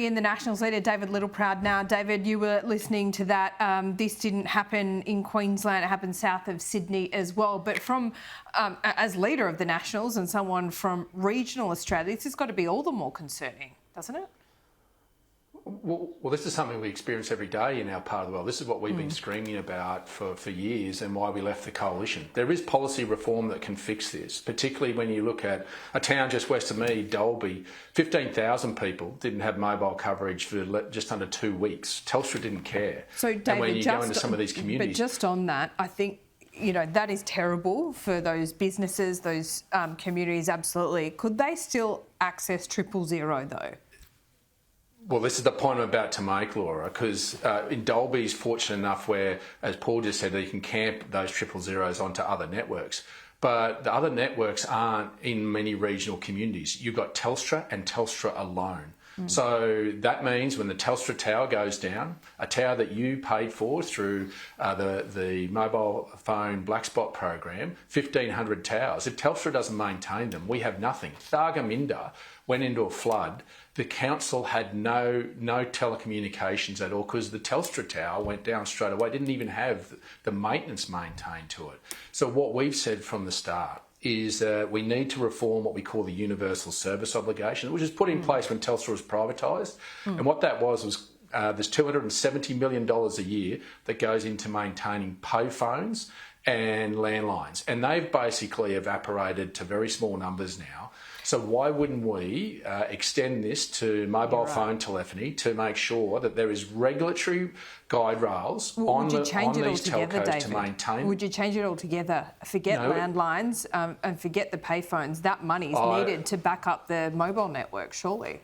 In the Nationals leader, David Littleproud. Now, David, you were listening to that. This didn't happen in Queensland. It happened south of Sydney as well. But from, as leader of the Nationals and someone from regional Australia, this has got to be all the more concerning, doesn't it? Well, this is something we experience every day in our part of the world. This is what we've been screaming about for years and why we left the coalition. There is policy reform that can fix this, particularly when you look at a town just west of me, Dalby. 15,000 people didn't have mobile coverage for just under 2 weeks. Telstra didn't care. So, David, and when you go into some of these communities... But just on that, I think, you know, that is terrible for those businesses, those communities, absolutely. Could they still access 000 though? Well, this is the point I'm about to make, Laura, because in Dalby is fortunate enough where, as Paul just said, they can camp those 000s onto other networks. But the other networks aren't in many regional communities. You've got Telstra and Telstra alone. So that means when the Telstra tower goes down, a tower that you paid for through the mobile phone black spot program, 1,500 towers, if Telstra doesn't maintain them, we have nothing. Thargomindah went into a flood. The council had no telecommunications at all because the Telstra tower went down straight away. It didn't even have the maintenance maintained to it. So what we've said from the start is that we need to reform what we call the universal service obligation, which was put in place when Telstra was privatised. And what that was there's $270 million a year that goes into maintaining pay phones and landlines. And they've basically evaporated to very small numbers now. So why wouldn't we extend this to mobile phone telephony to make sure that there is regulatory guide rails on these telcos to maintain? Would you change it altogether? Forget landlines and forget the payphones. That money is needed to back up the mobile network, surely.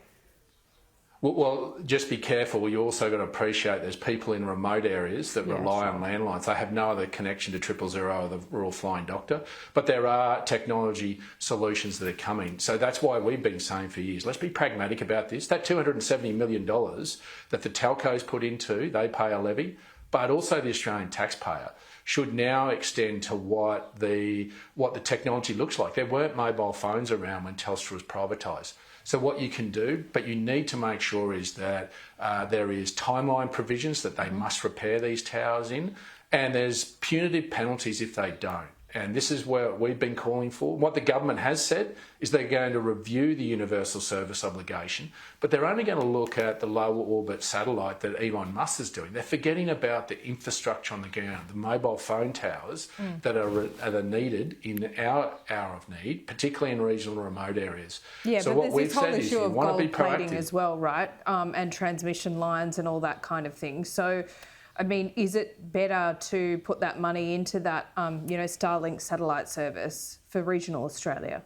Well, just be careful. You also got to appreciate there's people in remote areas that rely on landlines. They have no other connection to 000 or the Rural Flying Doctor. But there are technology solutions that are coming. So that's why we've been saying for years, let's be pragmatic about this. That $270 million that the telcos put into, they pay a levy, but also the Australian taxpayer should now extend to what the technology looks like. There weren't mobile phones around when Telstra was privatised. So what you can do, but you need to make sure is that there is timeline provisions that they must repair these towers in, and there's punitive penalties if they don't. And this is what we've been calling for. What the government has said is they're going to review the universal service obligation, but they're only going to look at the low orbit satellite that Elon Musk is doing. They're forgetting about the infrastructure on the ground, the mobile phone towers that are needed in our hour of need, particularly in regional and remote areas. Yeah, so but what we've this whole said is issue you of want to be gold plating proactive as well, right? And transmission lines and all that kind of thing. So, I mean, is it better to put that money into that, Starlink satellite service for regional Australia?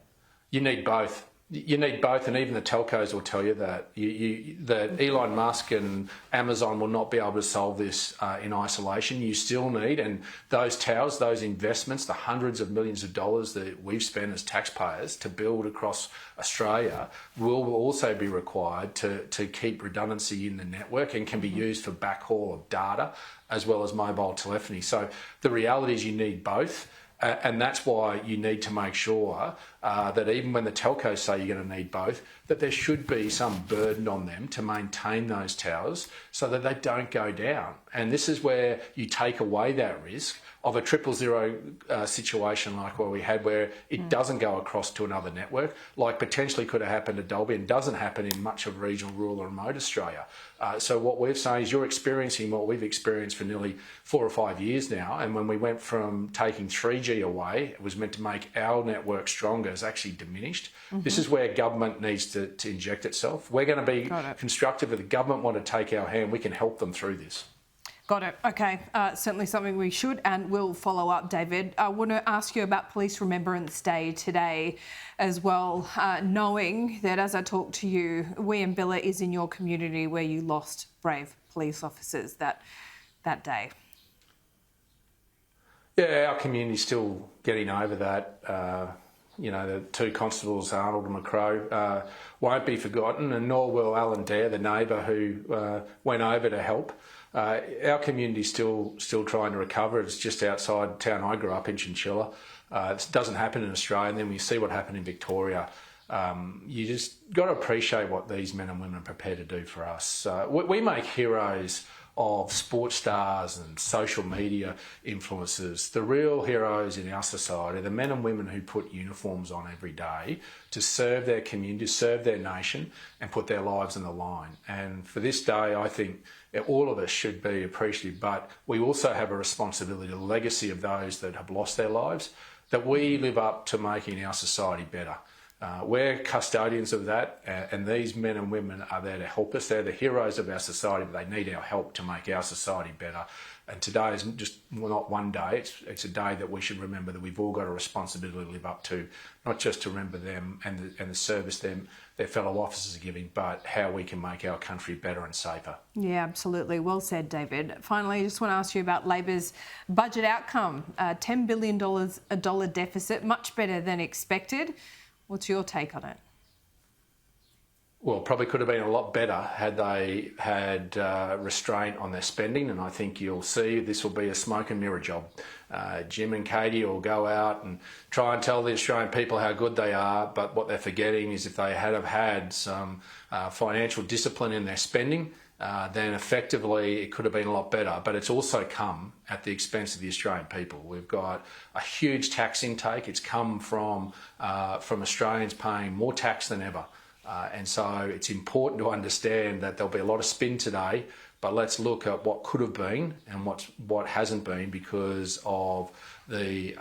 You need both. You need both, and even the telcos will tell you that. That Elon Musk and Amazon will not be able to solve this in isolation. You still need, and those towers, those investments, the hundreds of millions of dollars that we've spent as taxpayers to build across Australia will also be required to keep redundancy in the network and can be used for backhaul of data as well as mobile telephony. So the reality is you need both. And that's why you need to make sure that even when the telcos say you're going to need both, that there should be some burden on them to maintain those towers so that they don't go down. And this is where you take away that risk of a 000 situation like what we had where it doesn't go across to another network, like potentially could have happened to Dalby and doesn't happen in much of regional, rural and remote Australia. So what we're saying is you're experiencing what we've experienced for nearly 4 or 5 years now. And when we went from taking 3G away, it was meant to make our network stronger, it's actually diminished. This is where government needs to inject itself. We're going to be constructive. If the government want to take our hand, we can help them through this. Got it. Okay. Certainly something we should and will follow up, David. I want to ask you about Police Remembrance Day today as well, knowing that as I talk to you, Williambilla is in your community where you lost brave police officers that day. Yeah, our community's still getting over that. The 2 constables, Arnold and McCrow, won't be forgotten, and nor will Alan Dare, the neighbour who went over to help. Our community's still trying to recover. It's just outside town I grew up in, Chinchilla. It doesn't happen in Australia, and then we see what happened in Victoria. you just got to appreciate what these men and women are prepared to do for us. We make heroes of sports stars and social media influencers. The real heroes in our society are the men and women who put uniforms on every day to serve their community, serve their nation, and put their lives on the line. And for this day, I think all of us should be appreciative, but we also have a responsibility to the legacy of those that have lost their lives, that we live up to making our society better. We're custodians of that, and these men and women are there to help us. They're the heroes of our society, but they need our help to make our society better. And today is just not one day, it's a day that we should remember that we've all got a responsibility to live up to, not just to remember them and the service their fellow officers are giving, but how we can make our country better and safer. Yeah, absolutely. Well said, David. Finally, I just want to ask you about Labor's budget outcome. $10 billion deficit, much better than expected. What's your take on it? Well, probably could have been a lot better had they had restraint on their spending, and I think you'll see this will be a smoke and mirror job. Jim and Katie will go out and try and tell the Australian people how good they are, but what they're forgetting is if they had some financial discipline in their spending, then effectively it could have been a lot better. But it's also come at the expense of the Australian people. We've got a huge tax intake. It's come from Australians paying more tax than ever. And so it's important to understand that there'll be a lot of spin today, but let's look at what could have been and what hasn't been because of the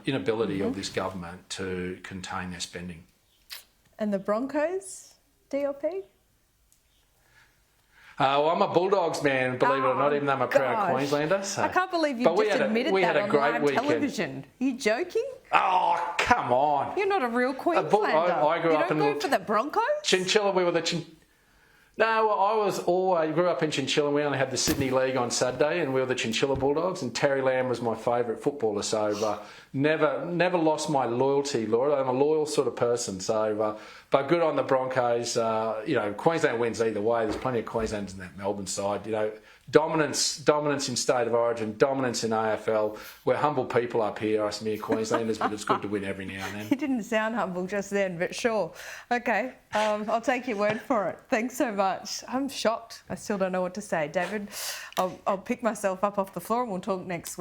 inability of this government to contain their spending. And the Broncos, DLP? Well, I'm a Bulldogs man, believe it or not, even though I'm a proud Queenslander. So. I can't believe you just admitted that on live television. Are you joking? Oh, come on. You're not a real Queenslander. I grew up in... You don't go for the Broncos? Chinchilla, we were the... No, I grew up in Chinchilla and we only had the Sydney League on Saturday and we were the Chinchilla Bulldogs and Terry Lamb was my favourite footballer, so never lost my loyalty, Laura. I'm a loyal sort of person, so but good on the Broncos. Queensland wins either way. There's plenty of Queenslanders in that Melbourne side. Dominance in State of Origin, dominance in AFL. We're humble people up here, us mere Queenslanders, but it's good to win every now and then. You didn't sound humble just then, but sure. Okay, I'll take your word for it. Thanks so much. I'm shocked. I still don't know what to say. David, I'll pick myself up off the floor and we'll talk next week.